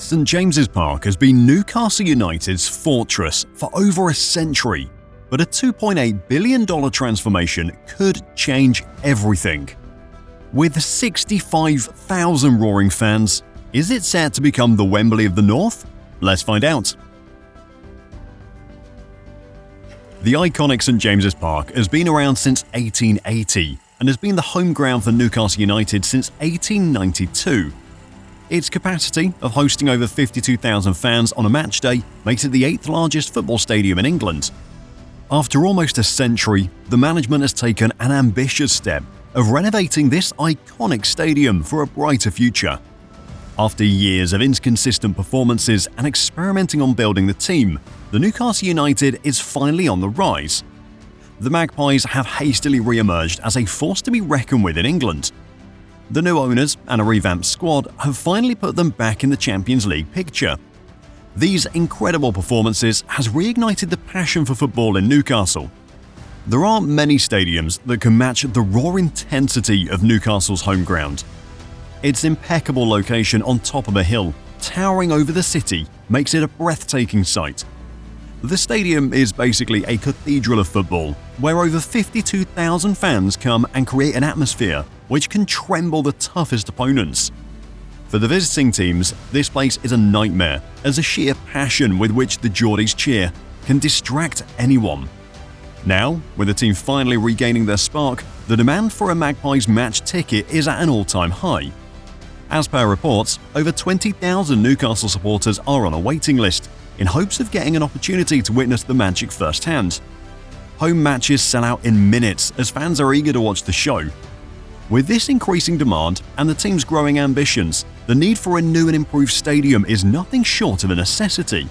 St James's Park has been Newcastle United's fortress for over a century, but a $2.8 billion transformation could change everything. With 65,000 roaring fans, is it set to become the Wembley of the North? Let's find out. The iconic St James's Park has been around since 1880 and has been the home ground for Newcastle United since 1892. Its capacity of hosting over 52,000 fans on a match day makes it the 8th largest football stadium in England. After almost a century, the management has taken an ambitious step of renovating this iconic stadium for a brighter future. After years of inconsistent performances and experimenting on building the team, the Newcastle United is finally on the rise. The Magpies have hastily re-emerged as a force to be reckoned with in England. The new owners and a revamped squad have finally put them back in the Champions League picture. These incredible performances has reignited the passion for football in Newcastle. There aren't many stadiums that can match the raw intensity of Newcastle's home ground. Its impeccable location on top of a hill, towering over the city, makes it a breathtaking sight. The stadium is basically a cathedral of football, where over 52,000 fans come and create an atmosphere which can tremble the toughest opponents. For the visiting teams, this place is a nightmare, as the sheer passion with which the Geordies cheer can distract anyone. Now, with the team finally regaining their spark, the demand for a Magpies match ticket is at an all-time high. As per reports, over 20,000 Newcastle supporters are on a waiting list, in hopes of getting an opportunity to witness the magic firsthand. Home matches sell out in minutes as fans are eager to watch the show. With this increasing demand and the team's growing ambitions, the need for a new and improved stadium is nothing short of a necessity.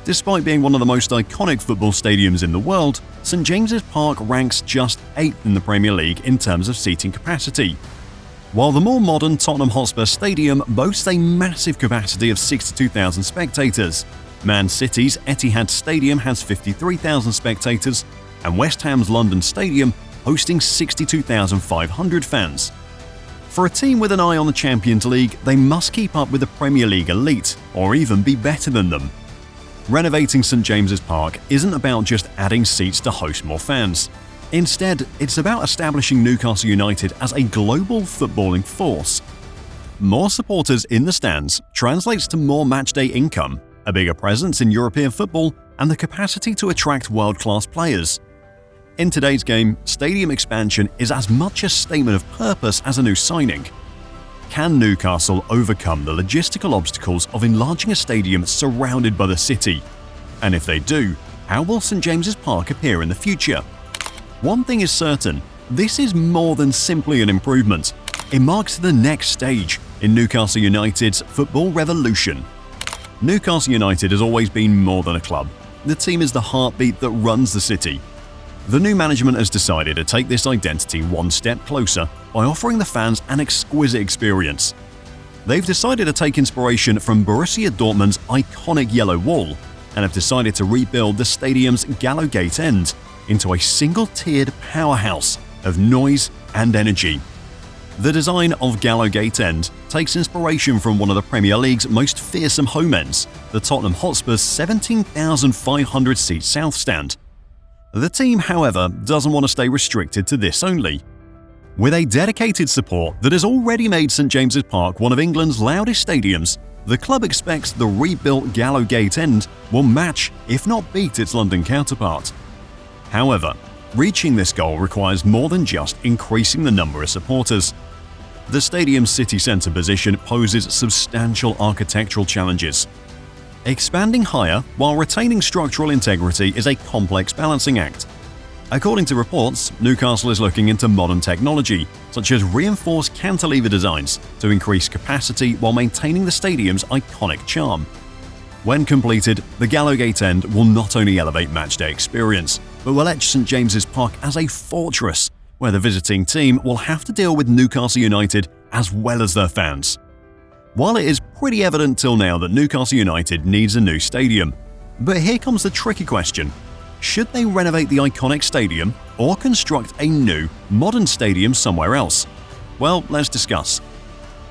Despite being one of the most iconic football stadiums in the world, St James's Park ranks just 8th in the Premier League in terms of seating capacity. While the more modern Tottenham Hotspur Stadium boasts a massive capacity of 62,000 spectators, Man City's Etihad Stadium has 53,000 spectators, and West Ham's London Stadium hosting 62,500 fans. For a team with an eye on the Champions League, they must keep up with the Premier League elite, or even be better than them. Renovating St James's Park isn't about just adding seats to host more fans. Instead, it's about establishing Newcastle United as a global footballing force. More supporters in the stands translates to more matchday income, a bigger presence in European football, and the capacity to attract world-class players. In today's game, stadium expansion is as much a statement of purpose as a new signing. Can Newcastle overcome the logistical obstacles of enlarging a stadium surrounded by the city? And if they do, how will St James's Park appear in the future? One thing is certain, this is more than simply an improvement. It marks the next stage in Newcastle United's football revolution. Newcastle United has always been more than a club. The team is the heartbeat that runs the city. The new management has decided to take this identity one step closer by offering the fans an exquisite experience. They've decided to take inspiration from Borussia Dortmund's iconic Yellow Wall and have decided to rebuild the stadium's Gallowgate End into a single-tiered powerhouse of noise and energy. The design of Gallowgate End takes inspiration from one of the Premier League's most fearsome home ends, the Tottenham Hotspur's 17,500-seat South Stand. The team, however, doesn't want to stay restricted to this only. With a dedicated support that has already made St James's Park one of England's loudest stadiums, the club expects the rebuilt Gallowgate End will match, if not beat, its London counterpart. However, reaching this goal requires more than just increasing the number of supporters. The stadium's city centre position poses substantial architectural challenges. Expanding higher while retaining structural integrity is a complex balancing act. According to reports, Newcastle is looking into modern technology, such as reinforced cantilever designs, to increase capacity while maintaining the stadium's iconic charm. When completed, the Gallowgate End will not only elevate matchday experience, but will etch St James's Park as a fortress, where the visiting team will have to deal with Newcastle United as well as their fans. While it is pretty evident till now that Newcastle United needs a new stadium, but here comes the tricky question. Should they renovate the iconic stadium or construct a new, modern stadium somewhere else? Well, let's discuss.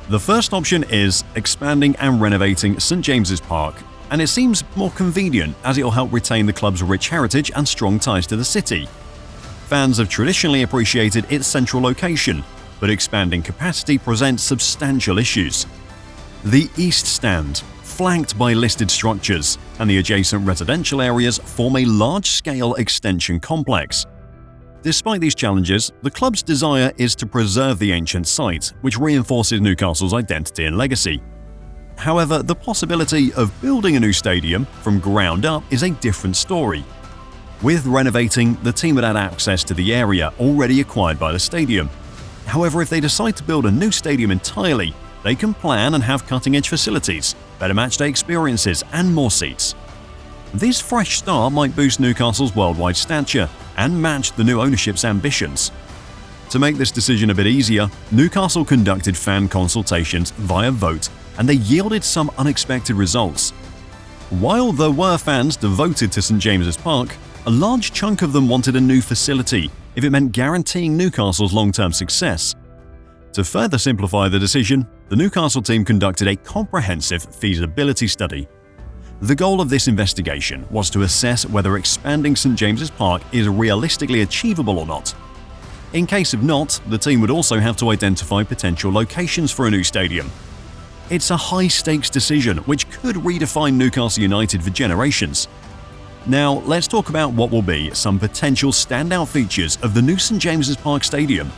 The first option is expanding and renovating St James's Park, and it seems more convenient as it will help retain the club's rich heritage and strong ties to the city. Fans have traditionally appreciated its central location, but expanding capacity presents substantial issues. The East Stand, flanked by listed structures, and the adjacent residential areas form a large-scale extension complex. Despite these challenges, the club's desire is to preserve the ancient site, which reinforces Newcastle's identity and legacy. However, the possibility of building a new stadium from ground up is a different story. With renovating, the team would add access to the area already acquired by the stadium. However, if they decide to build a new stadium entirely, they can plan and have cutting-edge facilities, better matchday experiences, and more seats. This fresh start might boost Newcastle's worldwide stature and match the new ownership's ambitions. To make this decision a bit easier, Newcastle conducted fan consultations via vote, and they yielded some unexpected results. While there were fans devoted to St James's Park, a large chunk of them wanted a new facility if it meant guaranteeing Newcastle's long-term success. To further simplify the decision, the Newcastle team conducted a comprehensive feasibility study. The goal of this investigation was to assess whether expanding St James's Park is realistically achievable or not. In case of not, the team would also have to identify potential locations for a new stadium. It's a high-stakes decision which could redefine Newcastle United for generations. Now, let's talk about what will be some potential standout features of the new St James's Park Stadium.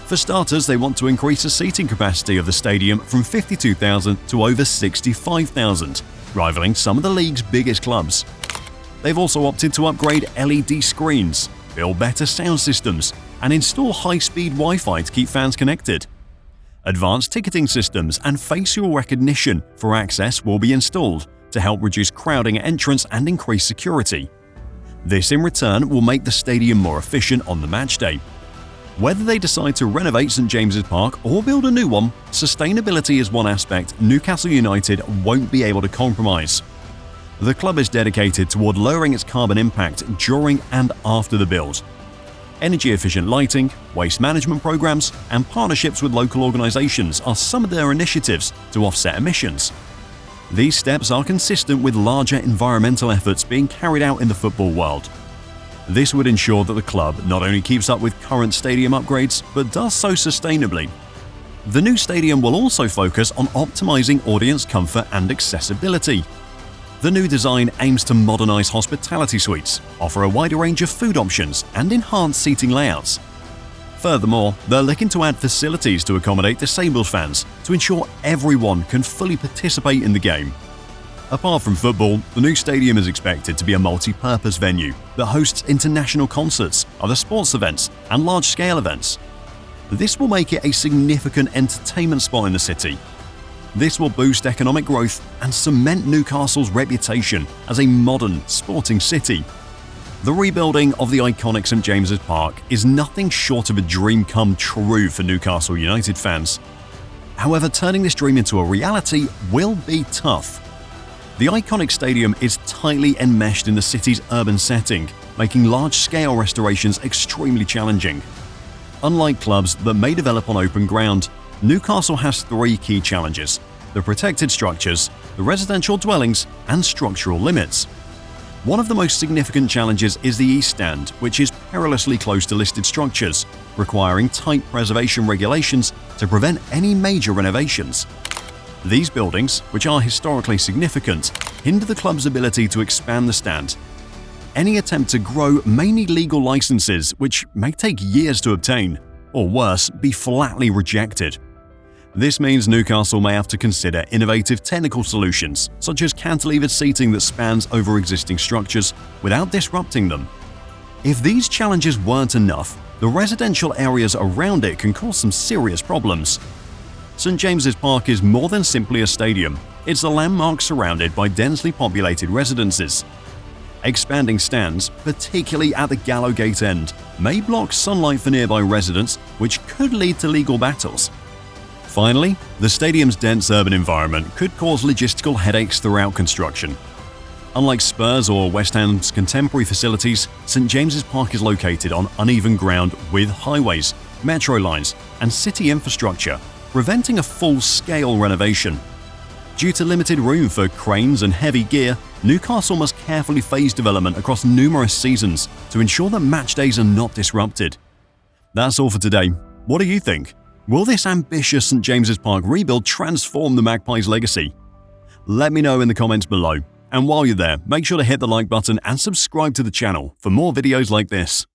For starters, they want to increase the seating capacity of the stadium from 52,000 to over 65,000, rivaling some of the league's biggest clubs. They've also opted to upgrade LED screens, build better sound systems, and install high-speed Wi-Fi to keep fans connected. Advanced ticketing systems and facial recognition for access will be installed to help reduce crowding at entrance and increase security. This in return will make the stadium more efficient on the match day. Whether they decide to renovate St James's Park or build a new one, sustainability is one aspect Newcastle United won't be able to compromise. The club is dedicated toward lowering its carbon impact during and after the build. Energy-efficient lighting, waste management programs, and partnerships with local organizations are some of their initiatives to offset emissions. These steps are consistent with larger environmental efforts being carried out in the football world. This would ensure that the club not only keeps up with current stadium upgrades, but does so sustainably. The new stadium will also focus on optimizing audience comfort and accessibility. The new design aims to modernize hospitality suites, offer a wider range of food options, and enhance seating layouts. Furthermore, they're looking to add facilities to accommodate disabled fans to ensure everyone can fully participate in the game. Apart from football, the new stadium is expected to be a multi-purpose venue that hosts international concerts, other sports events, and large-scale events. This will make it a significant entertainment spot in the city. This will boost economic growth and cement Newcastle's reputation as a modern sporting city. The rebuilding of the iconic St James's Park is nothing short of a dream come true for Newcastle United fans. However, turning this dream into a reality will be tough. The iconic stadium is tightly enmeshed in the city's urban setting, making large-scale restorations extremely challenging. Unlike clubs that may develop on open ground, Newcastle has three key challenges: the protected structures, the residential dwellings, and structural limits. One of the most significant challenges is the East Stand, which is perilously close to listed structures, requiring tight preservation regulations to prevent any major renovations. These buildings, which are historically significant, hinder the club's ability to expand the stand. Any attempt to grow may need legal licenses, which may take years to obtain, or worse, be flatly rejected. This means Newcastle may have to consider innovative technical solutions, such as cantilevered seating that spans over existing structures without disrupting them. If these challenges weren't enough, the residential areas around it can cause some serious problems. St James's Park is more than simply a stadium. It's a landmark surrounded by densely populated residences. Expanding stands, particularly at the Gallowgate End, may block sunlight for nearby residents, which could lead to legal battles. Finally, the stadium's dense urban environment could cause logistical headaches throughout construction. Unlike Spurs or West Ham's contemporary facilities, St James's Park is located on uneven ground with highways, metro lines, and city infrastructure, preventing a full-scale renovation. Due to limited room for cranes and heavy gear, Newcastle must carefully phase development across numerous seasons to ensure that match days are not disrupted. That's all for today. What do you think? Will this ambitious St James's Park rebuild transform the Magpies' legacy? Let me know in the comments below. And while you're there, make sure to hit the like button and subscribe to the channel for more videos like this.